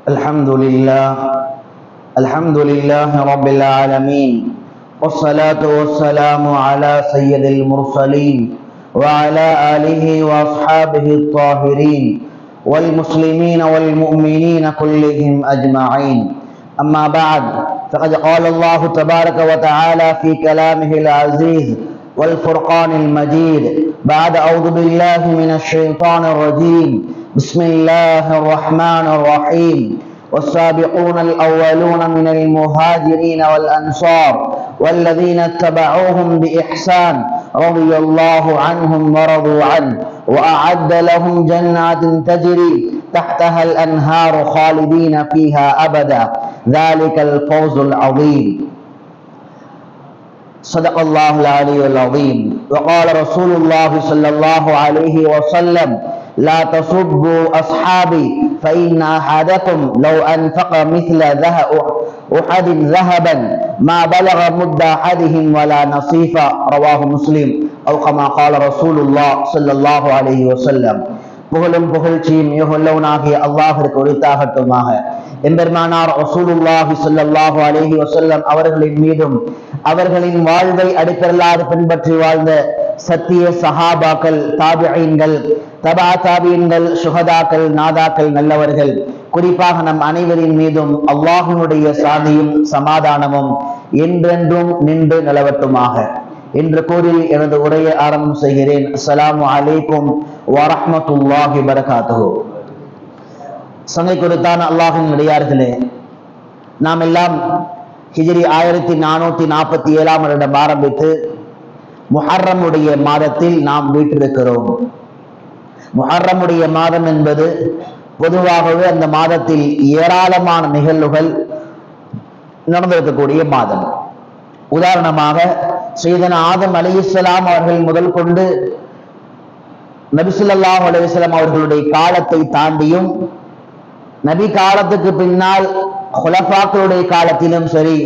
الحمد لله رب العالمين، والصلاة والسلام على سيد المرسلين وعلى آله وأصحابه الطاهرين والمسلمين والمؤمنين كلهم أجمعين. أما بعد، فقد قال الله تبارك وتعالى في كلامه العزيز والفرقان المجيد بعد أعوذ بالله من الشيطان الرجيم بسم الله الرحمن الرحيم والسابقون الأولون من المهاجرين والأنصار والذين اتبعوهم بإحسان رضي الله عنهم ورضوا عنه وأعد لهم جنات تجري تحتها الأنهار خالدين فيها أبدا ذلك الفوز العظيم. صدق الله العلي العظيم. وقال رسول الله صلى الله عليه وسلم لا تسبوا أصحابي فإن أحدكم لو أنفق مثل أحد ذهبا ما بلغ مد أحدهم ولا نصيفا. رواه مسلم أو كما قال رسول الله صلى الله عليه وسلم. புகழும் புகழ்ச்சியும் யுகல்லவனாகிய அல்லாஹ்விற்கு உரித்தாகட்டுமாக. எம்பெருமானார் ரசூலுல்லாஹி ஸல்லல்லாஹு அலைஹி வஸல்லம் அவர்களின் மீதும் அவர்களின் வாழ்வை அடிப்படையாக பின்பற்றி வாழ்ந்த சத்திய சஹாபாக்கள், தாபிஈன்கள், தபா தாபிஈன்கள், சுஹதாக்கள், நாதாக்கள், நல்லவர்கள், குறிப்பாக நம் அனைவரின் மீதும் அல்லாஹ்வினுடைய சாந்தியும் சமாதானமும் என்றென்றும் நின்று நிலவட்டுமாக என்று கூறி எனது உரையை ஆரம்பம் செய்கிறேன். அஸ்ஸலாமு அலைக்கும் வரஹ்மத்துல்லாஹி வபரகாத்துஹு. சங்கை கொடுத்தான அல்லாஹின் அடியார்களே, நாம் எல்லாம் ஹிஜ்ரி 1447 வருடம் ஆரம்பித்து முஹர்ரமுடைய மாதத்தில் நாம் வீற்றிருக்கிறோம். முஹர்ரமுடைய மாதம் என்பது பொதுவாகவே அந்த மாதத்தில் ஏராளமான நிகழ்வுகள் நடந்திருக்கக்கூடிய மாதம். உதாரணமாக சையதனா ஆதம் அலைஹிஸ்ஸலாம் அவர்கள் முதல் கொண்டு நபி ஸல்லல்லாஹு அலைஹி வஸல்லம் அவர்களுடைய காலத்தை தாண்டியும் நபி காலத்துக்கு பின்னால் குலஃபாக்களுடைய காலத்திலும் சரி,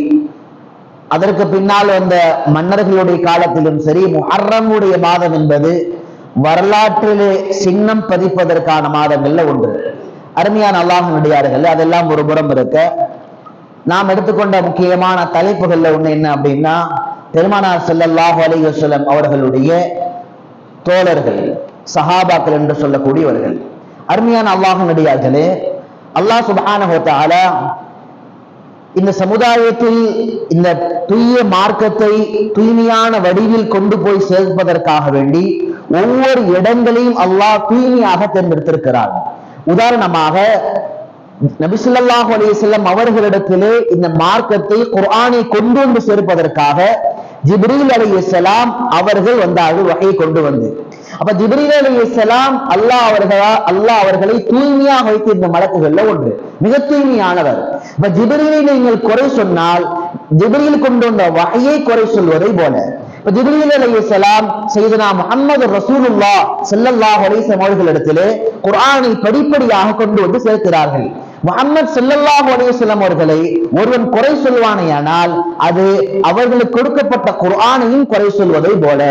அதற்கு பின்னால் வந்த மன்னர்களுடைய காலத்திலும் சரி, முஹர்ரமுடைய மாதம் என்பது வரலாற்றிலே சின்னம் பதிப்பதற்கான மாதங்கள்ல ஒன்று. அருமையான அல்லாஹ்வின் அடியார்களே, அதெல்லாம் ஒரு புறம் இருக்க, நாம் எடுத்துக்கொண்ட முக்கியமான தலைப்புகள்ல ஒண்ணு என்ன அப்படின்னா, பெருமானார் ஸல்லல்லாஹு அலைஹி வஸல்லம் அவர்களுடைய தோழர்கள், சஹாபாக்கள் என்று சொல்லக்கூடியவர்கள். அருமையான அல்லாஹ்வின் அடியார்களே, அல்லாஹ் சுப்ஹானஹு வ தஆலா இந்த சமுதாயத்தில் இந்த தூய மார்க்கத்தை தூய்மையான வடிவில் கொண்டு போய் சேர்ப்பதற்காக வேண்டி ஒவ்வொரு இடங்களையும் அல்லாஹ் தூய்மையாக தேர்ந்தெடுத்திருக்கிறார். உதாரணமாக நபி ஸல்லல்லாஹு அலைஹி வஸல்லம் அவர்களிடத்திலே இந்த மார்க்கத்தை, குர்ஆனை கொண்டு வந்து சேர்ப்பதற்காக ஜிப்ரீல் அலைஹிஸ்ஸலாம் அவர்கள் வந்தார்கள், வஹை கொண்டு வந்து. அப்ப ஜிப்ரீல் அலைஹிஸ்ஸலாம் அல்லாஹ் அவர்களை தூய்மையாக வைத்திருந்த மலக்குகள்ல ஒன்று, மிக தூய்மையானவர். இப்ப ஜிப்ரீலை நீங்கள் குறை சொன்னால் ஜிப்ரீல் கொண்டு வந்த வஹையை குறை சொல்வதை போல, இப்ப ஜிப்ரீல் அலைஹிஸ்ஸலாம் சையதுனா முஹம்மது ரசூலுல்லாஹ் ஸல்லல்லாஹு அலைஹி வஸல்லம் அவர்களிடத்திலே குர்ஆனை படிப்படியாக கொண்டு வந்து சேர்க்கிறார்கள். முஹம்மது ஸல்லல்லாஹு அலைஹி வஸல்லம் அவர்களை ஒருவன் குறை சொல்வானேயானால் அது அவர்களுக்கு கொடுக்கப்பட்ட குர்ஆனையும் குறை சொல்வதை போல.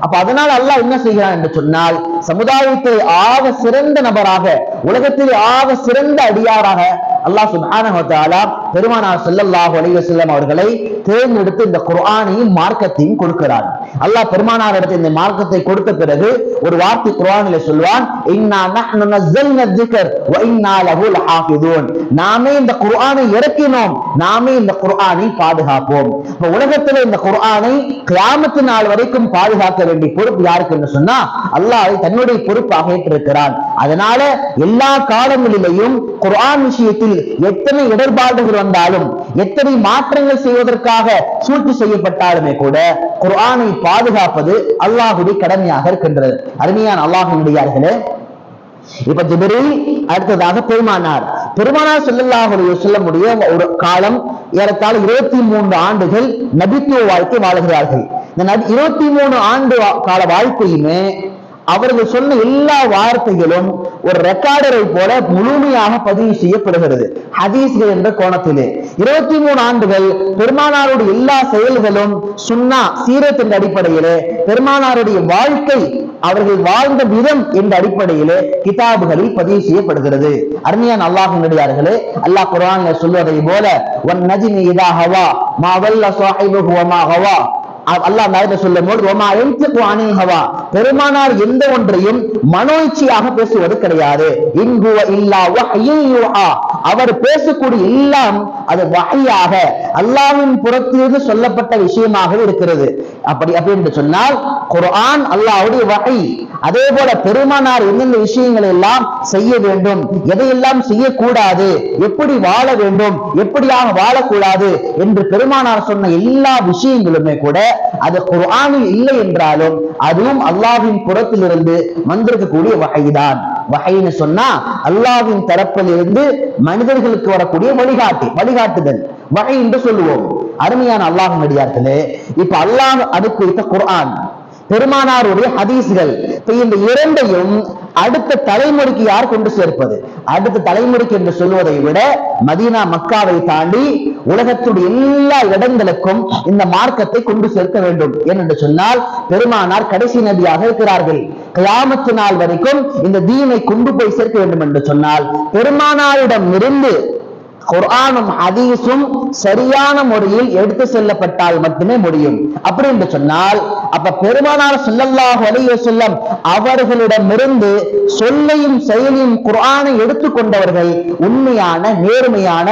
அப்ப அதனால் அல்லாஹ் என்ன செய்கிறான் என்று சொன்னால், சமுதாயத்தில் ஆக சிறந்த நபராக, உலகத்தில் ஆக சிறந்த அடியாராக அல்லாஹ் சுப்ஹானஹு வ தஆலா பெருமானார் ஸல்லல்லாஹு அலைஹி வஸல்லம் அவர்களை தேர்ந்தெடுத்து இந்த குர்ஆனையும் மார்க்கத்தையும் கொடுக்கிறார். அல்லாஹ் பெருமானார் இடத்தில் இந்த மார்க்கத்தை கொடுத்த பிறகு ஒரு வார்த்தை குர்ஆனிலே சொல்வான், இன்னா நஹ்னு நஸல்னா ذிக்ர் வ இன்னா லஹு லஹாஃபிதூன். நாமே இந்த குர்ஆனை இறக்கினோம், நாமே இந்த குர்ஆனை பாதுகாப்போம். இப்ப உலகத்துல இந்த குர்ஆனை கியாமத் நாள் வரைக்கும் பாதுகாக்க வேண்டிய பொறுப்பு யாருக்கு என்று சொன்னா அல்லாஹ் தன்னுடைய பொறுப்பாக ஏற்றிருக்கிறான். அதனால எல்லா காலங்களிலேயும் குர்ஆன் விஷயத்தில் எத்தனை இடர்பாடுகள் வந்தாலும், எத்தனை மாற்றங்கள் செய்வதற்காக சூழ்ச்சி செய்யப்பட்டாலுமே கூட குர்ஆனை பாதுகாப்பது அல்லாஹ்வுடைய கடமையாக இருக்கின்றது. அருமையான அல்லாஹ்வினுடையார்களே, இப்ப ஜிப்ரீல், அடுத்ததாக பெருமானார் ஸல்லல்லாஹு அலைஹி வஸல்லம் உடைய ஒரு காலம் ஏறத்தாழ 23 ஆண்டுகள் நபித்துவ வாழ்க்கை வாழுகிறார்கள். இந்த 23 ஆண்டு கால வாழ்க்கையுமே அவர்கள் சொன்ன எல்லா வார்த்தைகளும் ஒரு ரெக்கார்டரை போல முழுமையாக பதிவு செய்யப்படுகிறது ஹதீஸ்கள் என்ற கோணத்திலே. 23 ஆண்டுகள் பெருமானாருடைய எல்லா செயல்களும் சுன்னா சீரத்தின் அடிப்படையிலே, பெருமானாருடைய வாழ்க்கை அவர்கள் வாழ்ந்த விதம் என்ற அடிப்படையிலே கிதாபுகளில் பதிவு செய்யப்படுகிறது. அருமையான அல்லாஹ்வின் அடியார்களே, அல்லாஹ் குர்ஆனில் சொல்வதை போல வன் நஜ்மி இதா ஹவா மா வல்ல ஸாஹிபுஹு வ மா ஹவா, அல்லாஹ் நாயகர் சொல்லும்போது வமா யன்திகு அனில் ஹவா, பெருமானார் எந்த ஒன்றையும் மனோயிச்சையாக பேசுவது கிடையாது. இன் ஹுவ இல்லா வஹ்யு யூஹா, அவர் பேசக்கூடிய எல்லாம் அது வஹ்யாக அல்லாஹ்வின் புறத்திலிருந்து சொல்லப்பட்ட விஷயமாக இருக்கிறது. அப்படி என்று சொன்னால் குர்ஆன் அல்லாஹ்வுடைய வஹி. அதே போல பெருமானார் எந்தெந்த விஷயங்களை எல்லாம் செய்ய வேண்டும், எதையெல்லாம் செய்யக்கூடாது, எப்படி வாழ வேண்டும், எப்படியாக வாழக்கூடாது என்று பெருமானார் சொன்ன எல்லா விஷயங்களுமே கூட அது குர்ஆனில் இல்லை என்றாலும் அதுவும் அல்லாஹ்வின் புறத்திலிருந்து வந்திருக்கக்கூடிய வஹைதான். வஹைன்னு சொன்னா அல்லாஹ்வின் தரப்பில் இருந்து மனிதர்களுக்கு வரக்கூடிய வழிகாட்டுதல் வஹை என்று சொல்லுவோம். அருமையான அல்லாஹ்வின் அடியார்களே, இப்ப அல்லாஹ் அனுப்பித்த குர்ஆன், பெருமானாருடைய ஹதீஸ்கள், இந்த இரண்டையும் அடுத்த தலைமுறைக்கு யார் கொண்டு சேர்ப்பது? அடுத்த தலைமுறைக்கு என்று சொல்வதை விட மதீனா மக்காவை தாண்டி உலகத்துடைய எல்லா இடங்களுக்கும் இந்த மார்க்கத்தை கொண்டு சேர்க்க வேண்டும் என்று சொன்னால் பெருமானார் கடைசி நபியாக இருக்கிறார்கள். கியாமத்து நாள் வரைக்கும் இந்த தீனை கொண்டு போய் சேர்க்க வேண்டும் என்று சொன்னால் பெருமானாரிடம் இருந்து குர்ஆனும் ஹதீஸும் சரியான முறையில் எடுத்து செல்லப்பட்டால் மட்டுமே முடியும். அப்படி என்று சொன்னால் அப்ப பெருமானார் ஸல்லல்லாஹு அலைஹி வஸல்லம் அவர்களிடமிருந்து சொல்லையும் செயலையும் குர்ஆனை எடுத்துக்கொண்டவர்கள் உண்மையான நேர்மையான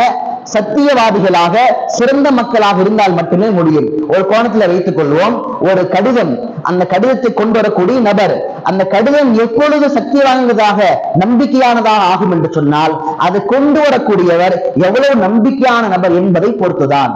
சத்தியவாதிகளாக சிறந்த மக்களாக இருந்தால் மட்டுமே முடியும். ஒரு கோணத்துல வைத்துக் கொள்வோம், ஒரு கடிதம், அந்த கடிதத்தை கொண்டு வரக்கூடிய நபர், அந்த கடிதம் எப்பொழுது சக்தி வாய்ந்ததாக நம்பிக்கையானதாக ஆகும் என்று சொன்னால் அது கொண்டு வரக்கூடியவர் எவ்வளவு நம்பிக்கையான நபர் என்பதை பொறுத்துதான்.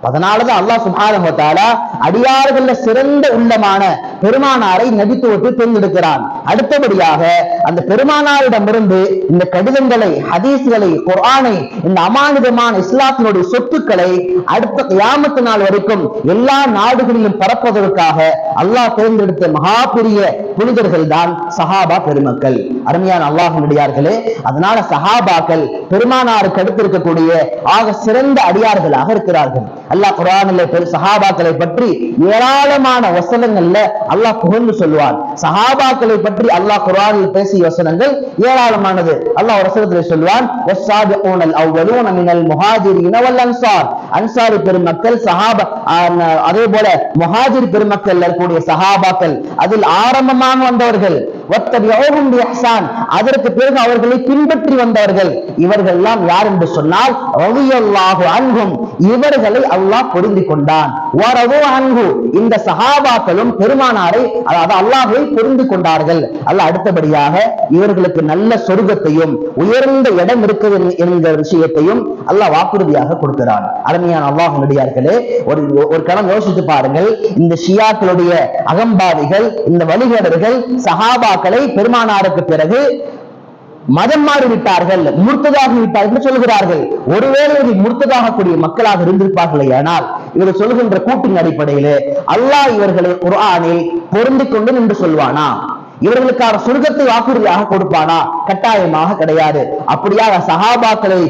அதனாலதான் அல்லாஹ் சுப்ஹானஹு வ தஆலா அடியார்கள்ல சிறந்த உள்ளமான பெருமானாரை நபித்துவத்தை தேர்ந்தெடுக்கிறான். அடுத்தபடியாக அந்த பெருமானாரிடமிருந்து இந்த கடிதங்களை, ஹதீஸ்களை, குர்ஆனை, இந்த அமானிதமான இஸ்லாத்தினுடைய சொத்துக்களை அடுத்த கியாமத் நாள் வரைக்கும் எல்லா நாடுகளிலும் பரப்புவதற்காக அல்லாஹ் தேர்ந்தெடுத்த மகா பெரிய புனிதர்கள் தான் சஹாபா பெருமக்கள். அருமையான அல்லாஹ்வின் அடியார்களே, அதனால சஹாபாக்கள் பெருமானாருக்கு அடுத்து இருக்கக்கூடிய ஆக சிறந்த அடியார்களாக இருக்கிறார்கள். அல்லாஹ் குர்ஆனில் சஹாபாக்களை பற்றி ஏராளமான வசனங்கள்ல அல்லாஹ் புகழ்ந்து சொல்வான். சஹாபாக்களை பற்றி அல்லாஹ் குர்ஆனில் பேசிய வசனங்கள் ஏராளமானது. அல்லாஹ் ஒரு வசனத்தில் சொல்வான், வஸ்ஸாபிகூனல் அவ்வலூன மினல் முஹாஜிரீன வல் அன்சார், அன்சாரி பெருமக்கள், சஹாபா, அதே போல முஹாஜிர் பெருமக்கள் இருக்கக்கூடிய சஹாபாக்கள், அதில் ஆரம்பமாக வந்தவர்கள், வத்தபிஊஹும் பிஇஹ்சான், அதற்கு பிறகு அவர்களை பின்பற்றி வந்தவர்கள், இவர்கள் எல்லாம் யார் என்று சொன்னால் ரலியல்லாஹு அன்ஹும், இவர்களை அல்லாஹ் பொருந்தி கொண்டான். வரது அன்ஹு, இந்த சஹாபாக்களும் பெருமானாரை, அதாவது அல்லாஹ்வை பொருந்தி கொண்டார்கள். அல்லாஹ் அடுத்தபடியாக இவர்களுக்கு நல்ல சொர்க்கத்தையும் உயர்ந்த இடம் இருக்கிறது என்கிற விஷயத்தையும் அல்லாஹ் வாக்குறுதியாக கொடுக்கிறான். அருமையான அல்லாஹ்வின் அடியார்களே, ஒரு கணம் யோசித்து பாருங்கள். இந்த ஷியாக்களுடைய அகம்பாதிகள், இந்த வழிகேடர்கள் சஹாபாக்களை பெருமானாருக்கு பிறகு மதம் மாறிவிட்டார்கள், முர்த்ததாகி விட்டார்கள் என்று சொல்கிறார்கள். ஒருவேளை முர்த்ததாக கூடிய மக்களாக இருந்திருப்பார்களே, ஆனால் இவர் சொல்கின்ற கூட்டின் அடிப்படையிலே அல்லாஹ் இவர்களை குர்ஆனில் பொருந்திக் கொண்டு நின்று சொல்வானா? இவர்களுக்கான சொர்க்கத்தை வாக்குறுதியாக கொடுப்பானா? கட்டாயமாக கிடையாது. அப்படியாக சஹாபாக்களை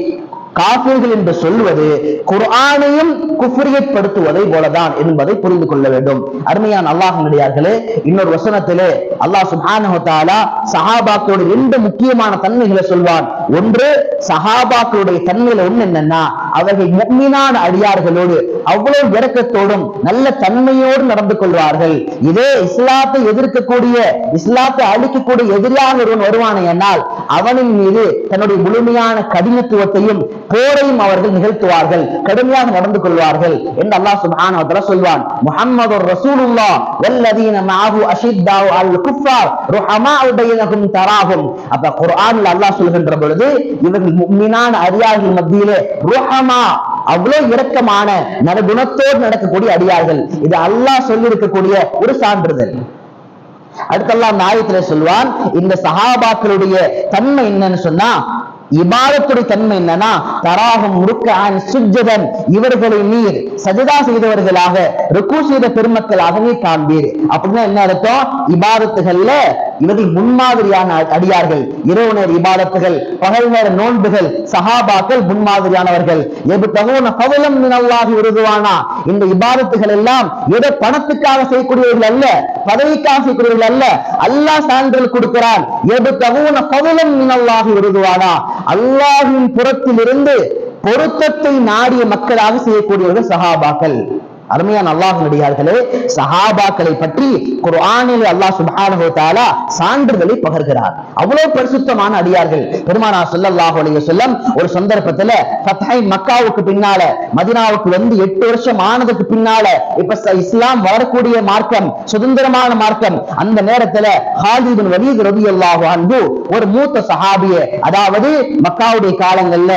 காஃபிர்கள் என்று சொல்வது குர்ஆனையும் குஃப்ரியப்படுத்துவதை போலதான் என்பதை புரிந்து கொள்ள வேண்டும். அருமையான அல்லாஹ்வின் அடியார்களே, இன்னொரு வசனத்திலே அல்லாஹ் சுப்ஹானஹு வ தஆலா சஹாபாக்களுடைய ரெண்டு முக்கியமான தன்மைகளை சொல்வான். ஒன்று, சஹாபாக்களுடைய தன்மையில ஒண்ணு என்னன்னா, அவர்கள் முஃமினான அடியார்களோடு அவ்வளவு இரக்கத்தோடும் நல்ல தன்மையோடு நடந்து கொள்வார்கள். இதே இஸ்லாத்தை எதிர்க்கக்கூடிய, இஸ்லாத்தை அழிக்கக்கூடிய எதிரியாக ஒருவன் வருவானே என்னால் அவனின் மீது தன்னுடைய முழுமையான கடினத்துவத்தையும் போரையும் அவர்கள் நிகழ்த்துவார்கள், கடுமையாக நடந்து கொள்வார்கள் என்று அல்லாஹ் சுப்ஹானஹு வ தஆலா சொல்வான். முஹம்மதுர் ரசூலுல்லாஹ் வல்லதீன மஅஹு அஷித்தாஉ அலல் குஃபார் ருஹமாஉ பைனஹும் தராஹும். அப்ப குர்ஆனில் அல்லாஹ் சொல்கின்ற பொழுது இவர்கள் முஃமினான அடியார்கள் மத்தியிலே ருஹமா, அவ்வளவு இரக்கமான நற்குணத்தோடு நடக்கக்கூடிய அடியார்கள். இது அல்லாஹ் சொல்லி இருக்கக்கூடிய ஒரு சான்றிதழ். அடுத்தெல்லாம் அந்த ஆயத்திலே சொல்வான், இந்த சஹாபாக்களுடைய தன்மை என்னன்னு சொன்னா, இபாதத்துடைய தன்மை என்னன்னா, தராகும் ருக்கஅன் சுஜ்ஜதன், இவர்களை நீர் சஜதா செய்தவர்களாக, ருக்கு செய்த பெருமக்களாகவே காண்பீர். அப்படின்னா என்ன அர்த்தம்? இபாதத்துகள்ல இவர்கள் முன்மாதிரியான அடியார்கள். இரவு நேர இபாதத்துகள், பகல் நேர நோன்புகள், சஹாபாக்கள் முன்மாதிரியானவர்கள். இந்த இபாதத்துகள் எல்லாம் ஏதோ பணத்துக்காக செய்யக்கூடியவர்கள் அல்ல, பதவிக்காக செய்யக்கூடியவர்கள் அல்ல. அல்லாஹ் சான்றிதழ் கொடுக்கிறான். அல்லாஹ்வின் புறத்திலிருந்து பொருத்தத்தை நாடிய மக்களாக செய்யக்கூடியவர்கள் சஹாபாக்கள். அருமையான அல்லாஹ்வின் அடியார்களே, சஹாபாக்களை பற்றி குர்ஆனில் அல்லாஹ் சுப்ஹானஹு வ தஆலா சான்றுகளை பகர்கிறார். அவ்வளவு பரிசுத்தமான அடியார்கள். பெருமானார் ஸல்லல்லாஹு அலைஹி வஸல்லம் ஒரு சந்தர்ப்பத்துல ஃபத்ஹை மக்காவுக்கு பின்னால, மதீனாவுக்கு வந்து 8 வருஷம் ஆனதுக்கு பின்னால, இப்ப இஸ்லாம் வரக்கூடிய மார்க்கம், சுதந்திரமான மார்க்கம். அந்த நேரத்துல ஹாலித் பின் வலீத் ரலியல்லாஹு அன்ஹு ஒரு மூத்த சஹாபிய, அதாவது மக்காவுடைய காலங்கள்ல,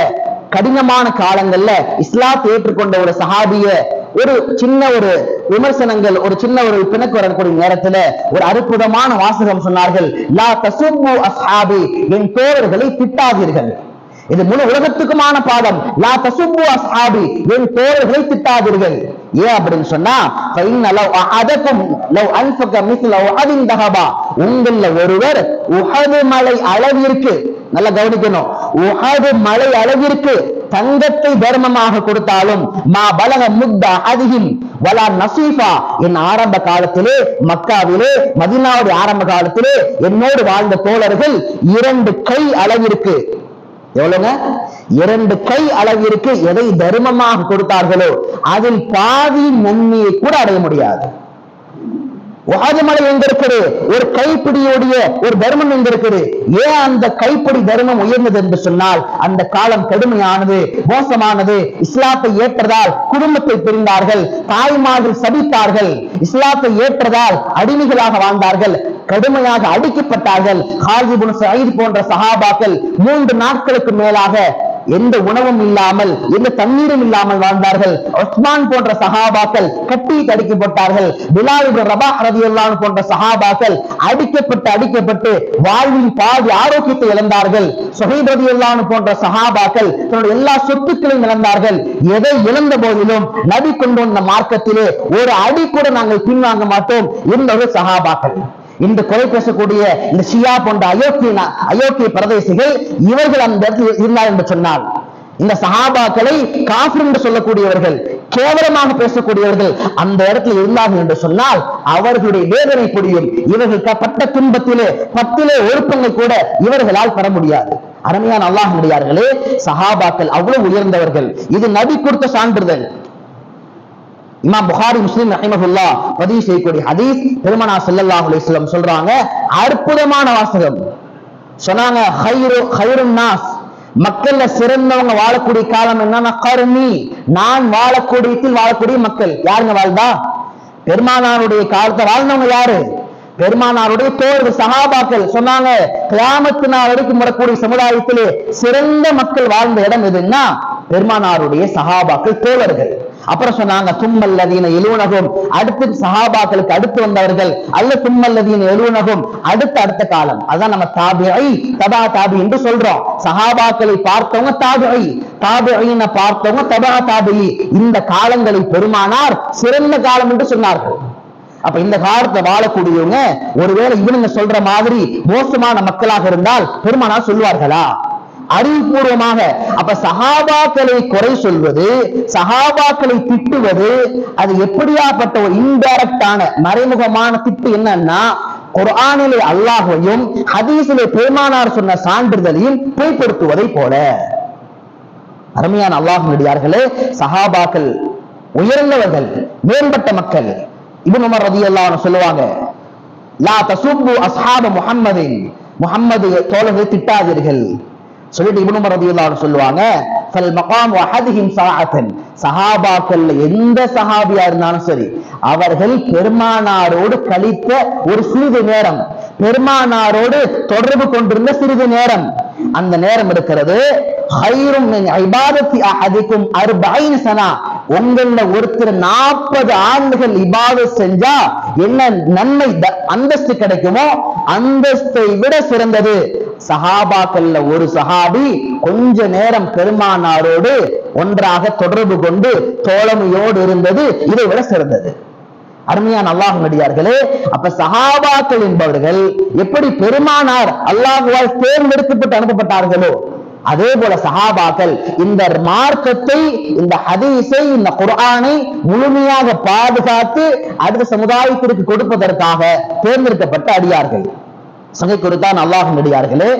கடினமான காலங்கள்ல இஸ்லாத்தை ஏற்றுக்கொண்ட ஒரு சஹாபிய ஒரு சின்ன ஒரு விமர்சனங்கள், ஒரு சின்ன ஒரு பிணக்கு வரக்கூடிய நேரத்துல ஒரு அற்புதமான வாசகம் சொன்னார்கள். லா தசுப்பு அஸ்ஹாபி, என் தோழர்களை திட்டாதீர்கள். இது முழு உலகத்துக்குமான பாடம். லா தசுப்பு அஸ்ஹாபி, என் தோழர்களை திட்டாதீர்கள். ஏன் அப்படின்னு சொன்னா, உங்கள ஒருவர் உஹது மலை அளவிற்கு, நல்லா கவனிக்கணும், உஹது மலை அளவிற்கு தங்கத்தை தர்மமாக கொடுத்தாலும் மா பலக முத்த அதிகம் வலா நசீஃபா, என் ஆரம்ப காலத்திலே மக்காவிலே, மதீனாவுடைய ஆரம்ப காலத்திலே என்னோடு வாழ்ந்த தோழர்கள் 2 கை அளவிற்கு, எவ்வளவுங்க, 2 கை அளவிற்கு எதை தர்மமாக கொடுத்தார்களோ அதில் பாதி நன்மையை கூட அடைய முடியாது. உஹது மலை எங்க இருக்குது? ஒரு கைப்பிடியுடைய ஒரு தர்மம் எங்க இருக்குது? ஏன் அந்த கைப்பிடி தர்மம் உயர்ந்தது என்று சொன்னால், அந்த காலம் கடுமையானது, மோசமானது. இஸ்லாத்தை ஏற்றதால் குடும்பத்தை பிரிந்தார்கள், தாய்மார்கள் சபித்தார்கள். இஸ்லாத்தை ஏற்றதால் அடிமைகளாக வாழ்ந்தார்கள், கடுமையாக அடிக்கப்பட்டார்கள். ஹாலித் பின் ஸயீத் போன்ற சஹாபாக்கள் 3 நாட்களுக்கு மேலாக எந்த உணவும் இல்லாமல், எந்த தண்ணீரும் இல்லாமல் வாழ்ந்தார்கள். உஸ்மான் போன்ற சஹாபாக்கள் கட்டி அடிக்கப்பட்டார்கள். பிலால் இப்னு ரபாஹ் ரலியல்லாஹு அன்ஹு போன்ற சஹாபாக்கள் அடிக்கப்பட்டு வாழ்வின் பாதி ஆரோக்கியத்தை இழந்தார்கள். சுஹைப் ரலியல்லாஹு அன்ஹு போன்ற சஹாபாக்கள் தன்னுடைய எல்லா சொத்துக்களையும் இழந்தார்கள். எதை இழந்த போதிலும் நபி கொண்டு வந்த மார்க்கத்திலே ஒரு அடி கூட நாங்கள் பின்வாங்க மாட்டோம் என்பது சஹாபாக்கள். இந்த கொலை பேசக்கூடிய இந்த ஷியா போன்ற அயோக்கிய பிரதேசிகள், இவர்கள் அந்த இடத்தில் இருந்தார் என்று சொன்னால், இந்த சஹாபாக்களை காஃபிர் என்று சொல்லக்கூடியவர்கள், கேவலமாக பேசக்கூடியவர்கள் அந்த இடத்தில் இருந்தார்கள் என்று சொன்னால் அவர்களுடைய வேதனை புரியும். இவர்கள் பட்ட துன்பத்திலே 10 1 பங்கை கூட இவர்களால் பெற முடியாது. அருமையான அல்லாஹ்வுடையார்களே, சஹாபாக்கள் அவ்வளவு உயர்ந்தவர்கள். இது நபி கொடுத்த சான்றிதழ். இமாம் புகாரி, முஸ்லிம் ரஹிமஹுல்லாஹ் பதிவு செய்யக்கூடிய ஹதீஸ், பெருமானார் ஸல்லல்லாஹு அலைஹி வஸல்லம் சொல்றாங்க, அற்புதமான வாசகம் சொன்னாங்க. ஹைருன் நாஸ், மக்கள்ல சிறந்தவங்க வாழக்கூடிய காலம் என்னன்னா கர்னி, நான் வாழக்கூடிய மக்கள். யாருங்க வாழ்ந்தா? பெருமானாருடைய காலத்தை வாழ்ந்தவங்க யாரு? பெருமானாருடைய தோழர்கள் சஹாபாக்கள். சொன்னாங்க, கியாமத்து நாள் வரைக்கும் வரக்கூடிய சமுதாயத்திலே சிறந்த மக்கள் வாழ்ந்த இடம் எதுன்னா பெருமானாருடைய சஹாபாக்கள், தோழர்கள். அப்புறம் சொன்னாங்க, தும்மல்லதீன எலுவனகும், அடுத்து சஹாபாக்களுக்கு அடுத்து வந்தவர்கள், அல்ல தும்மல்லதீன எலுவனகும், அடுத்த காலம். அதான் நம்ம தாபிஈ, தபா தாபி என்று சொல்றோம். சஹாபாக்களை பார்த்தவங்க தாபிஈ, தாபிஈன பார்த்தவங்க தபா தாபிஈ. இந்த காலங்களை பெருமானார் சிறந்த காலம் என்று சொன்னார்கள். அப்ப இந்த காலத்தை வாழக்கூடியவங்க ஒருவேளை இவனுங்க சொல்ற மாதிரி மோசமான மக்களாக இருந்தால் பெருமானார் சொல்வார்களா? அறிவுபூர்வமாக. அப்ப சஹாபாக்களை குறை சொல்வது, சஹாபாக்களை திட்டுவது, அது எப்படியாப்பட்ட ஒரு இன்டைரக்டான மறைமுகமான திட்டு என்னன்னா, குர்ஆனிலே அல்லாஹ்வையும் ஹதீஸிலே பெருமானார் சொன்ன சான்றிதழையும் பொய்ப்படுத்துவதை போல. அருமையான அல்லாஹ்வுடையார்களே, சஹாபாக்கள் உயர்ந்தவர்கள், மேம்பட்ட மக்கள். இப்னு உமர் ரலியல்லாஹு அன்ஹு சொல்லுவாங்க, லா தசுப்பு அஸ்ஹாப முஹம்மதின், முஹம்மது தோழர்களை திட்டாதீர்கள் சொல்லிட்டு இப்னு உமர் ரலியல்லாஹு அன்ஹு சொல்லுவாங்க, ஃபல் மகாம் வஹதிஹிம் ஸாஅத்தன், சஹாபாக்கள் எந்த சஹாபியா இருந்தாலும் சரி, அவர்கள் பெருமானாரோடு கழித்த ஒரு சிறிது நேரம், பெருமானாரோடு தொடர்பு கொண்டிருந்த சிறிது நேரம், அந்த நேரம் இருக்கிறது. ஹைரும் மின் இபாதத்தி அஹதிக்கும் 40 சனா, உங்கள ஒருத்தர் 40 ஆண்டுகள் இபாதத் செஞ்சா என்ன நன்மை அந்தஸ்து கிடைக்குமோ அந்தஸ்தை விட சிறந்தது. சஹாபாக்கள்ல ஒரு சஹாபி கொஞ்ச நேரம் பெருமானாரோடு ஒன்றாக தொடர்பு கொண்டு தோழமையோடு இருந்தது, இதை விட சிறந்தது. அருமையான அல்லாஹ் நடிகார்களே, அப்ப சஹாபாக்கள் என்பவர்கள் எப்படி பெருமானார் அல்லாஹுவால் தேர்ந்தெடுக்கப்பட்டு அனுப்பப்பட்டார்களோ அதே போல சஹாபாக்கள் இந்த மார்க்கத்தை, இந்த ஹதீஸை, இந்த குர்ஆனை முழுமையாக பாதுகாத்து அடுத்த சமுதாயத்திற்கு கொடுப்பதற்காக தேர்ந்தெடுக்கப்பட்ட அடியார்கள். சங்கை குறித்தான் அல்லாஹ் நடிகார்களே,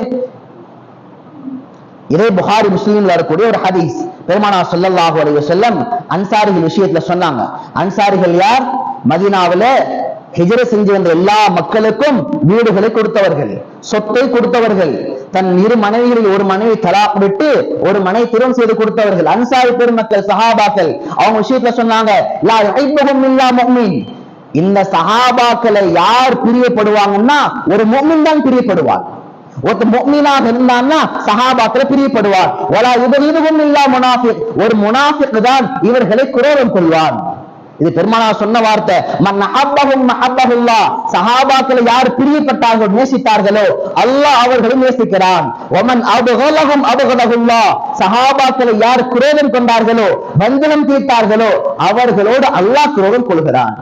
இதே புகாரி முஸ்லிம்ல வரக்கூடிய ஒரு ஹதீஸ். பெருமானார் ஸல்லல்லாஹு அலைஹி வஸல்லம் அன்சாரிகள் விஷயத்துல சொன்னாங்க. அன்சாரிகள் யார்? மதீனாவுல ஹிஜ்ர செஞ்சு வந்த எல்லா மக்களுக்கும் வீடுகளை கொடுத்தவர்கள், சொத்தை கொடுத்தவர்கள், தன் இரு மனைவிகளில் ஒரு மனைவி தலாக் விட்டு ஒரு மனைவி திருமணம் செய்து கொடுத்தவர்கள் அன்சாரி பெருமக்கள், சஹாபாக்கள். அவங்க விஷயத்துல சொன்னாங்க, லா யுஹிப்புஹும் இல்லா முஃமின். இந்த சஹாபாக்களை யார் பிரியப்படுவாங்கன்னா ஒரு முஃமின் தான் பிரியப்படுவார். ஒரு முஃமினாக இருந்தான்னா சஹாபாக்களை பிரியப்படுவார். வலா யுபகிதுஹும் இல்லா முனாஃபிக். ஒரு முனாஃபிக் தான் இவர்களை குரோதம் கொள்வான். இது பெருமானார் சொன்ன வார்த்தை. மன் அஹப்பஹும் அஹப்பஹுல்லாஹ். சஹாபாக்களை யார் பிரியப்பட்டார்களோ, நேசித்தார்களோ அல்லாஹ் அவர்களை நேசிக்கிறான். வமன் அபகலஹும் அபகலஹுல்லாஹ். சஹாபாக்களை யார் குரோதம் கொண்டார்களோ, வஞ்சனம் தீர்த்தார்களோ அவர்களோடு அல்லாஹ் குரோதம் கொள்கிறான்.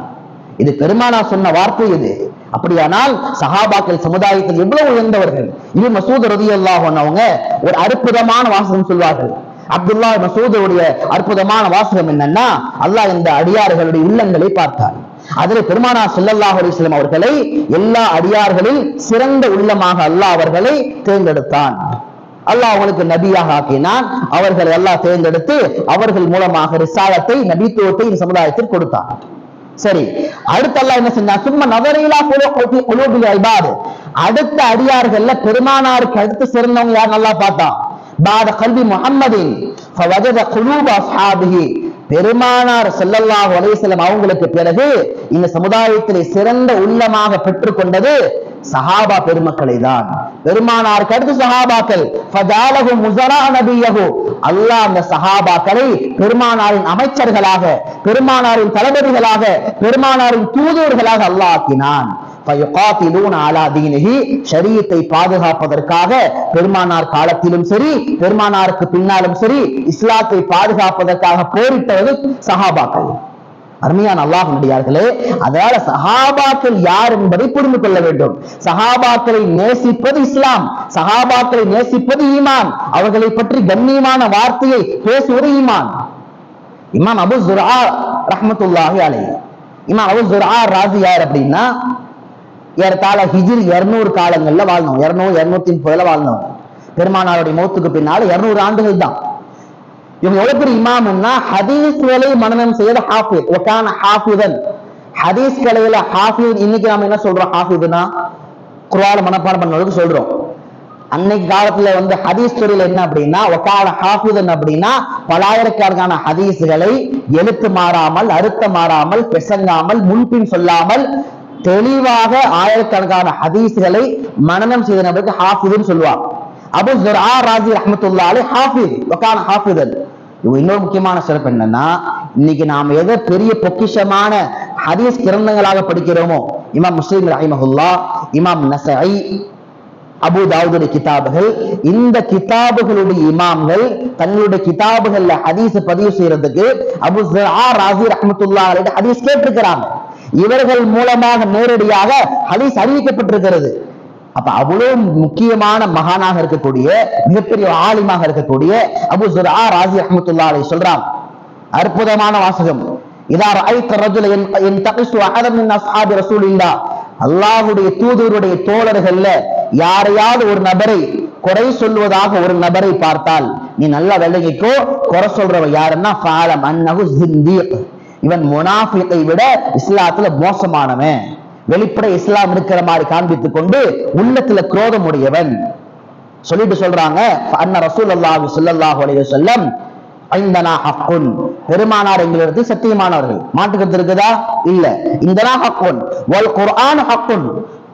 இது பெருமானார் சொன்ன வார்த்தை. இது அப்படியானால் சஹாபாக்கள் சமுதாயத்தில் எவ்வளவு உயர்ந்தவர்கள். இது மசூத் ரலியல்லாஹு அன்ஹு அவங்க ஒரு அற்புதமான வாசகம் சொல்வார்கள். அப்துல்லா மசூதுடைய அற்புதமான வாசகம் என்னன்னா, அல்லாஹ் இந்த அடியார்களுடைய உள்ளங்களை பார்த்தார். அதில் பெருமானார் ஸல்லல்லாஹு அலைஹி வஸல்லம் அவர்களை எல்லா அடியார்களில் சிறந்த உள்ளமாக அல்லாஹ் அவர்களை தேர்ந்தெடுத்தான். அல்லாஹ் அவங்களுக்கு நபியாக ஆக்கினான். அவர்களை அல்லாஹ் தேர்ந்தெடுத்து அவர்கள் மூலமாக ரிசாலத்தை, நபித்துவத்தை இந்த சமுதாயத்தில் கொடுத்தான். சரி, அடுத்து அல்லாஹ் என்ன செஞ்சான்? சும்மா நதரிலா குலூபில் இபாத். அடுத்த அடியார்கள்ல பெருமானாருக்கு அடுத்து சிறந்தவங்க யார் நல்லா பார்த்தான். பாத கல்வி முஹம்மதின் ஃபவஜத குலூப அஸ்ஹாபிஹி. பெருமானார் ஸல்லல்லாஹு அலைஹி வஸல்லம் அவங்களுக்கு பிறகு இந்த சமுதாயத்திலே சிறந்த உள்ளமாக பெற்றுக்கொண்டது சஹாபா பெருமக்களை தான். பெருமானாருக்கு அடுத்து சஹாபாக்கள். ஃபஜாலஹு முஸரா நபியஹு. அல்லாஹ் அந்த சஹாபாக்களை பெருமானாரின் அமைச்சர்களாக, பெருமானாரின் தளபதிகளாக, பெருமானாரின் தூதுவர்களாக அல்லாஹ் ஆக்கினான். ஷரியத்தை பாதுகாப்பதற்காக பெருமானார் காலத்திலும் சரி, பெருமானாருக்கு பின்னாலும் சரி, இஸ்லாத்தை பாதுகாப்பதற்காக போரிட்டவர்கள் சஹாபாக்கள். அருமையான அல்லாஹ் நடிகார்களே, அதனால சஹாபாக்கள் யார் என்பதை புரிந்து கொள்ள வேண்டும். சஹாபாக்களை நேசிப்பது இஸ்லாம், சஹாபாக்களை நேசிப்பது ஈமான், அவர்களை பற்றி கண்ணியமான வார்த்தையை பேசுவது ஈமான். இமாம் அபு ஸுர்ஆ ரஹ்மத்துல்லாஹி அலைஹி, இமாம் அபு ஸுர்ஆ ராஸி யார் அப்படின்னா, ஏறத்தாழ ஹிஜ்ரி 200 காலங்கள்ல வாழ்ந்தோம். 200-230 வாழ்ந்தவங்க. பெருமானாருடைய மௌத்துக்கு பின்னால 200 ஆண்டுகள் தான். இவங்க எவ்வளவு பெரிய இமாம்னா, ஹதீஸ்களை மனனம் செய்த ஹாஃபிஸ். வகான ஹாஃபிதன். ஹதீஸ் கலையில ஹாஃபிஸ். இன்னைக்கு நாம என்ன சொல்றோம்? ஹாஃபிதுனா குர்ஆனை மனப்பாடம் பண்ணவங்களுக்கு சொல்றோம். அன்னைக்கு காலத்துல ஹதீஸ் துறையில என்ன அப்படின்னா, வகான ஹாஃபிதன் அப்படின்னா பலாயிரக்கணக்கான ஹதீஸ்களை எழுத்து மாறாமல், அர்த்தம் மாறாமல், பெசங்காமல், முன்பின் சொல்லாமல் தெளிவாக ஆயிரக்கணக்கான ஹதீஸ்களை மனனம் செய்த நபருக்கு ஹாஃபிதுன்னு சொல்லுவாங்க. அபு ஸுர்ஆ ராஸி ரஹ்மத்துல்லாஹி அலைஹி ஹாஃபிஸ், வகான ஹாஃபிதன். இன்னொரு முக்கியமான சிறப்பு என்னன்னா, இன்னைக்கு நாம எதை பெரிய பொக்கிஷமான ஹதீஸ் கிரந்தங்களாக படிக்கிறோமோ, இமாம் முஸ்லிம் ரஹிமஹுல்லாஹ், இமாம் நஸஈ, அபு தாவூதுடைய கிதாபுகள், இந்த கிதாபுகளுடைய இமாம்கள் தங்களுடைய கிதாபுகள்ல ஹதீஸ் பதிவு செய்யறதுக்கு அபு ஸுர்ஆ ராஸி ரஹ்மத்துல்லாஹி அலைஹி ஹதீஸ் கேட்டிருக்கிறாங்க. இவர்கள் மூலமாக நேரடியாக ஹதீஸ் அறிவிக்கப்பட்டிருக்கிறது. அப்ப அவ்வளவு முக்கியமான மகானாக இருக்கக்கூடிய, மிகப்பெரிய ஆலிமாக இருக்கக்கூடிய அபு ஸுர்ஆ ராஸி ரஹ்மத்துல்லாஹி அலைஹி சொல்றாங்க, அற்புதமான வாசகம். இதா ரஅய்த ரஜுல யன்தகிசு அஹதன் மின் அஸ்ஹாபி ரசூலில்லாஹ். அல்லாஹ்வுடைய தூதருடைய தோழர்கள்ல யாரையாவது ஒரு நபரை குறை சொல்வதாக ஒரு நபரை பார்த்தால் நீ நல்லா விளங்கிக்கோ, குறை சொல்றவ யாருன்னா ஃபஅலம் அன்னஹு ஸிந்தீக். இவன் முனாஃபிகை விட இஸ்லாத்துல மோசமானவன். வெளிப்படை இஸ்லாம் இருக்கிற மாதிரி காண்பித்துக் கொண்டு உள்ளத்துல குரோதம் உடையவன் சொல்லிட்டு சொல்றாங்க. அன்ன ரசூலுல்லாஹி ஸல்லல்லாஹு அலைஹி வஸல்லம் ஐந்தனா ஹக்குன். பெருமானார் எங்களிடத்தில் சத்தியமானவர்கள். மாட்டுக்கிறது இருக்குதா? இல்ல. இந்தனா ஹக்குன் வல் குர்ஆன் ஹக்குன்.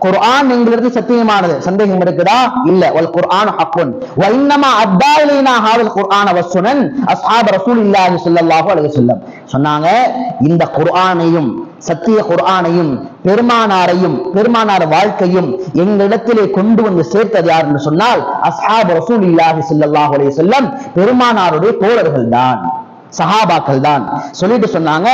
குர்ஆன் எங்களிடத்தில் சத்தியமானது. சந்தேகம் இருக்குதா? இல்ல. வல் குர்ஆன் ஹக்குன் வ இன்னமா அத்தா இலைனா ஹாதல் குர்ஆன வஸ்ஸுனன் அஸ்ஹாப ரசூலில்லாஹி ஸல்லல்லாஹு அலைஹி வஸல்லம். சொன்னாங்க, இந்த குர்ஆனையும், சத்திய குர்ஆனையும், பெருமானாரையும், பெருமானார் வாழ்க்கையும் எங்களிடத்திலே கொண்டு வந்து சேர்த்தது யார் என்று சொன்னால் அஸ்ஹாப ரசூலில்லாஹி ஸல்லல்லாஹு அலைஹி வஸல்லம், பெருமானாருடைய தோழர்கள் தான். சஹாபாக்கள் தான். சொல்லிட்டு சொன்னாங்க,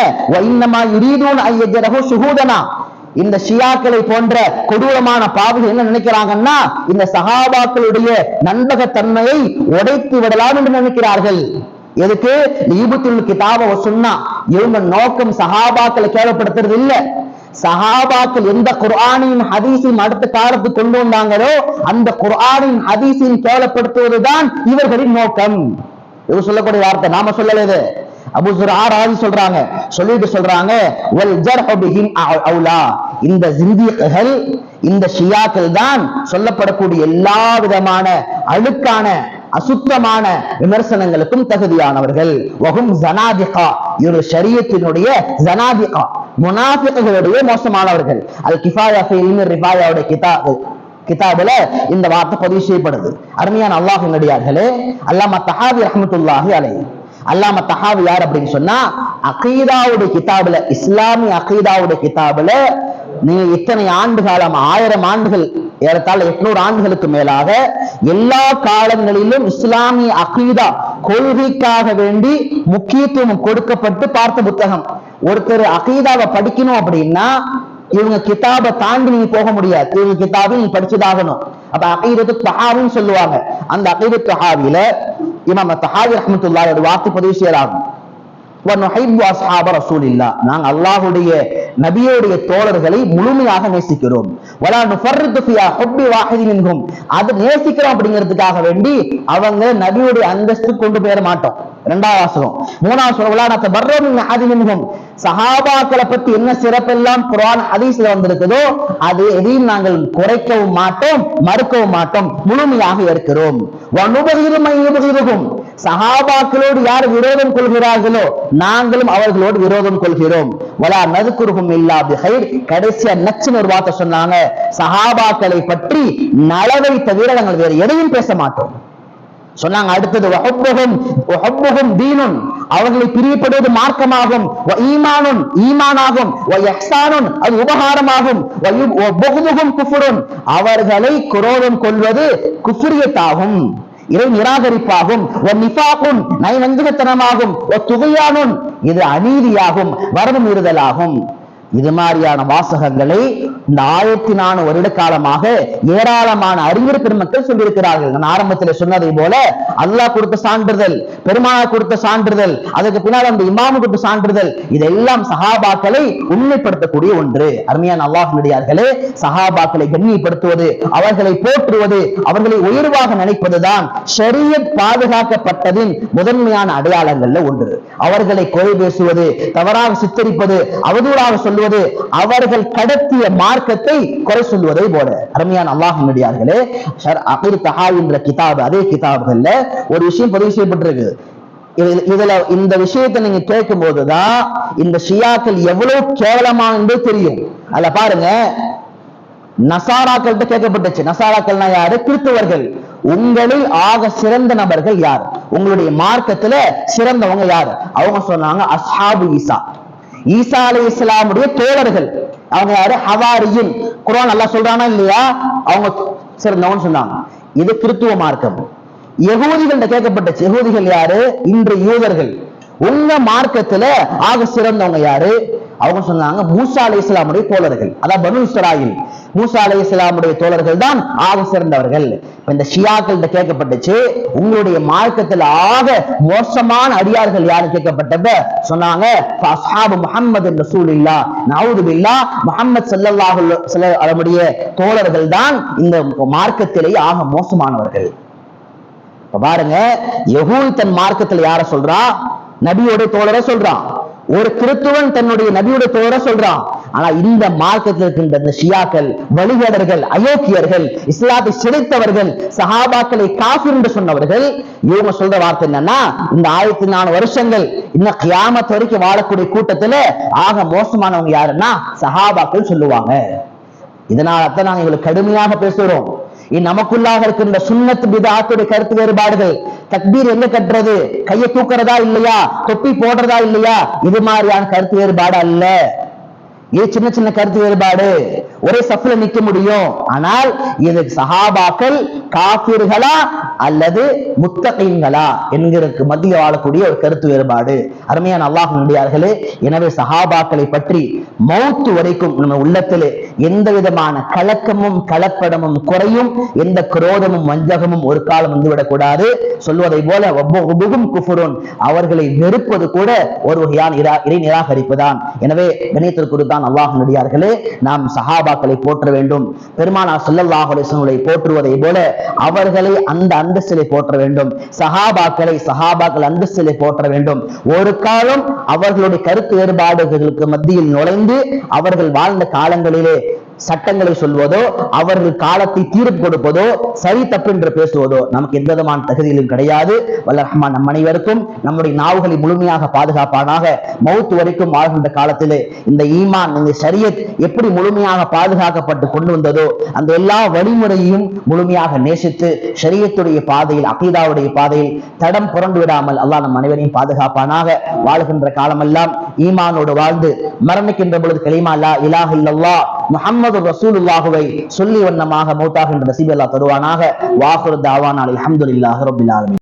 இந்த ஷியாக்களை போன்ற கொடூரமான பாவிகள் என்ன நினைக்கிறாங்கன்னா, இந்த சஹாபாக்களுடைய நண்பகத்தன்மையை உடைத்து விடலாம் என்று நினைக்கிறார்கள். எதுக்கு? ஈபத்துல் கிதாப சுன்னா. இவங்க நோக்கம் சஹாபாக்களை கேவலப்படுத்துறது இல்ல. சஹாபாக்கள் எந்த குர்ஆனையும் ஹதீஸையும் அடுத்த காலத்துக்கு கொண்டு வந்தாங்களோ அந்த குர்ஆனையும் ஹதீஸையும் கேவலப்படுத்துவதுதான் இவர்களின் நோக்கம். இவர் சொல்லக்கூடிய வார்த்தை நாம சொல்லல. அபூ ஸுர்ஆ ராவி சொல்றாங்க, சொல்லிட்டு சொல்றாங்க, வல் ஜர்ஹு பிஹிம் அவுலா. இந்த ஜிந்தீக்கள், இந்த ஷியாக்கள் தான் சொல்லப்படக்கூடிய எல்லா விதமான அழுக்கான அசுத்தமான விமர்சனங்களுக்கும் தகுதியானவர்கள். வஹும் ஜனாதிகா. இவர் ஷரியத்தினுடைய ஜனாதிகா, முனாஃபிக்குகளுடைய மோசமானவர்கள். அல் கிஃபாயா ஃபீ இல்மி ரிஃபாயாவுடைய கிதாபுல இந்த வார்த்தை பதிவு செய்யப்படுது. அருமையான அல்லாஹ்வின் நடிகார்களே, அல்லாமா தஹாவி ரஹ்மத்துல்லாஹி அலைஹி. அல்லாமா தஹாவி யார் அப்படின்னு சொன்னா, அகீதாவுடைய கிதாபுல, இஸ்லாமிய அகீதாவுடைய கிதாபுல நீங்க இத்தனை ஆண்டு காலம், 1000 ஆண்டுகள், ஏறத்தாழ 800 ஆண்டுகளுக்கு மேலாக எல்லா காலங்களிலும் இஸ்லாமிய அகீதா கொள்கைக்காக வேண்டி முக்கியத்துவம் கொடுக்கப்பட்டு பார்த்த புத்தகம். ஒருத்தர் அகீதாவை படிக்கணும் அப்படின்னா இவங்க கிதாபை தாண்டி நீங்க போக முடியாது. இவங்க கிதாபை நீங்க படிச்சுதாகணும். அப்ப அகீதத்து தஹாவின்னு சொல்லுவாங்க. அந்த அகீதத்து தஹாவில இமாம் தஹாவி ரஹ்மத்துல்லாஹி வார்த்தை பதிவு செய்யறாங்க, நாங்க அல்லாஹ்வுடைய நபியோடைய தோழர்களை முழுமையாக நேசிக்கிறோம். அது நேசிக்கிறோம் அப்படிங்கிறதுக்காக வேண்டி அவங்க நபியோடைய அந்தஸ்து கொண்டு போயிட மாட்டோம். 2வது வாசகம். 3வது சஹாபாக்களை பத்தி என்ன சிறப்பெல்லாம் குர்ஆன் ஹதீஸ்ல வந்திருக்குதோ அது எதையும் நாங்கள் குறைக்கவும் மாட்டோம், மறுக்கவும் மாட்டோம், முழுமையாக இருக்கிறோம். சஹாபாக்களோடு யார் விரோதம் கொள்கிறார்களோ நாங்களும் அவர்களோடு விரோதம் கொள்கிறோம். வலா நذ்குருஹும் இல்லா பிகைர். கடைசியா நச்சுன்னு ஒரு வார்த்தை சொன்னாங்க, சஹாபாக்களை பற்றி நலவை தவிர நாங்கள் வேற எதையும் பேச மாட்டோம் சொன்னாங்க. அடுத்தது வஹுப்புஹும் தீனுன். அவர்களை பிரியப்படுவது மார்க்கமாகும். ஈமானுன், ஈமானாகும். இஹ்சானுன், அது உபகாரமாகும். வபுகுதுஹும் குஃப்ருன், அவர்களை குரோதம் கொள்வது குஃப்ரியத்தாகும், இறை நிராகரிப்பாகும். நிஃபாகுன், நயவஞ்சகத்தனமாகும். துகியானுன், இது அநீதியாகும், வரம்பு மீறுதலாகும். இது மாதிரியான வாசகங்களை இந்த 1400 வருட காலமாக ஏராளமான அறிஞர் பெருமக்கள் சொல்லியிருக்கிறார்கள். நான் ஆரம்பத்தில் சொன்னதை போல அல்லாஹ் கொடுத்த சான்றிதழ், பெருமானார் கொடுத்த சான்றிதழ், அதுக்கு பின்னால் அந்த இமாம் கொடுத்த சான்றிதழ், இதெல்லாம் சஹாபாக்களை உண்மைப்படுத்தக்கூடிய ஒன்று. அருமையான அல்லாஹ்வினுடையார்களே, சஹாபாக்களை கண்ணியப்படுத்துவது, அவர்களை போற்றுவது, அவர்களை உயர்வாக நினைப்பதுதான் ஷரியத் பாதுகாக்கப்பட்டதின் முதன்மையான அடையாளங்கள்ல ஒன்று. அவர்களை குறை பேசுவது, தவறாக சித்தரிப்பது, அவதூறாக சொல்லுவது, அவர்கள் கடத்திய மார்க்கத்தை குறை சொல்வதை போல. அருமையான அல்லாஹ்வினுடையார்களே, அகீதா தஹாவி என்ற கிதாப், அதே கிதாபுகள்ல ஒரு விஷயம் பதிவு செய்யப்பட்டிருக்கு. இதுல இந்த விஷயத்தை நீங்க கேட்கும் போதுதான் இந்த ஷியாக்கள் எவ்வளவு கேவலமா என்று தெரியும். அதுல பாருங்க, நசாராக்கள்கிட்ட கேட்கப்பட்டுச்சு. நசாராக்கள்னா யாரு? கிறிஸ்தவர்கள். உங்களில் ஆக சிறந்த நபர்கள் யார்? உங்களுடைய மார்க்கத்துல சிறந்தவங்க யாரு? அவங்க சொன்னாங்க, அஸ்ஹாபு ஈசா, ஈசா அலைஹிஸ்ஸலாமுடைய தோழர்கள். அவங்க யாரு? ஹவாரியின். குர்ஆன் அல்லாஹ் சொல்றானா இல்லையா? அவங்க சிறந்தவங்க சொன்னாங்க. இது கிறிஸ்துவ மார்க்கம். யகூதிகள்கிட்ட கேட்கப்பட்டுச்சு. யகூதிகள் யாரு? இன்று யூதர்கள். உங்க மார்க்கத்துல ஆக சிறந்தவங்க யாரு? அவங்க சொன்னாங்க, மூசா அலைஹிஸ்ஸலாமுடைய தோழர்கள், அதாவது பனு இஸ்ராயில். மூசா அலைஹிஸ்ஸலாமுடைய தோழர்கள் தான் ஆக சிறந்தவர்கள். இந்த ஷியாக்கள்கிட்ட கேட்கப்பட்டுச்சு, உங்களுடைய மார்க்கத்தில் ஆக மோசமான அடியார்கள் யாரு கேட்கப்பட்டப்ப சொன்னாங்க, அஸ்ஹாபு முஹம்மது ரசூலுல்லாஹ், நஊது பில்லாஹ், முஹம்மது ஸல்லல்லாஹு அலைஹி வஸல்லம் தோழர்கள் தான் இந்த மார்க்கத்திலேயே ஆக மோசமானவர்கள். பாருங்க, யஹூத் தன் மார்க்கத்தில் யார சொல்றா? நபியோட தோழரை சொல்றான். ஒரு கிறிஸ்துவன் தன்னுடைய நபியுடைய தோழரை சொல்றான். ஆனா இந்த மார்க்கத்தில் இருக்கின்ற இந்த ஷியாக்கள், வழிகேடர்கள், அயோக்கியர்கள், இஸ்லாத்தை சிதைத்தவர்கள், சஹாபாக்களை காஃபிர் என்று சொன்னவர்கள், இவங்க சொல்ற வார்த்தை என்னன்னா, இந்த 1400 வருஷங்கள் இன்னும் கியாமத் வரைக்கும் வாழக்கூடிய கூட்டத்துல ஆக மோசமானவங்க யாருன்னா சஹாபாக்கள் சொல்லுவாங்க. இதனாலதான் நாங்க இவங்களை கடுமையாக பேசுறோம். நமக்குள்ளாக இருக்கின்ற சுன்னத் பித்அத்துடைய கருத்து வேறுபாடுகள், தக்பீர் எங்க கட்டுறது, கையை தூக்குறதா இல்லையா, தொப்பி போடுறதா இல்லையா, இது மாதிரியான கருத்து வேறுபாடு அல்ல. இது சின்ன சின்ன கருத்து வேறுபாடு, ஒரே சஃப்ல நிக்க முடியும். ஆனால் இது சஹாபாக்கள் காஃபிர்களா அல்லது முத்தகீன்களா என்கிறதுக்கு மத்திய வாழக்கூடிய ஒரு கருத்து வேறுபாடு. அருமையான அல்லாஹ்வின் நல்லடியார்களே, எனவே சஹாபாக்களை பற்றி மௌத்து வரைக்கும் நம்ம உள்ளத்திலே எந்த விதமான கலக்கமும் கலப்படமும் குறையும், எந்த குரோதமும் வஞ்சகமும் ஒரு காலம் வந்துவிடக்கூடாது. சொல்வதை போல குஃபுருன், அவர்களை வெறுப்பது கூட ஒரு வகையான இறை நிராகரிப்புதான். எனவே கணியத்திற்கு அல்லாஹ்வின் நல்லடியார்களே, நாம் சஹாபாக்களை போற்ற வேண்டும். பெருமானார் ஸல்லல்லாஹு அலைஹி வஸல்லம் போற்றுவதை போல அவர்களை அந்த அந்தஸ்திலே போற்ற வேண்டும். சஹாபாக்கள் அந்தஸ்திலே போற்ற வேண்டும். ஒரு காலம் அவர்களுடைய கருத்து வேறுபாடுகளுக்கு மத்தியில் நுழைந்து அவர்கள் வாழ்ந்த காலங்களிலே சட்டங்களை சொல்வதோ, அவர்கள் காலத்தை தீர்ப்பு கொடுப்பதோ, சரி தப்பு என்று பேசுவதோ நமக்கு எந்த விதமான தகுதியிலும் கிடையாது. வல்ல ரஹ்மான் நம் அனைவருக்கும் நம்முடைய நாவுகளை முழுமையாக பாதுகாப்பானாக. மௌத் வரைக்கும் வாழ்கின்ற காலத்திலே இந்த ஈமான், இந்த ஷரியத் எப்படி முழுமையாக பாதுகாக்கப்பட்டு கொண்டு வந்ததோ அந்த எல்லா வழிமுறையையும் முழுமையாக நேசித்து ஷரியத்துடைய பாதையில், அகீதாவுடைய பாதையில் தடம் புரண்டு விடாமல் அல்லாஹ் நம் அனைவரையும் பாதுகாப்பானாக. வாழ்கின்ற காலமெல்லாம் ஈமானோடு வாழ்ந்து மரணிக்கின்ற பொழுது கலிமா லா இலாஹ இல்லல்லாஹ் முஹம்மது ரசூலுல்லாஹுவை சொல்லி வண்ணமாக மௌத்தாகின்ற நசீப் அல்லாஹ் தருவானாக. வாஹிரு தாவானா அல்ஹம்துலில்லாஹி ரப்பில் ஆலமீன்.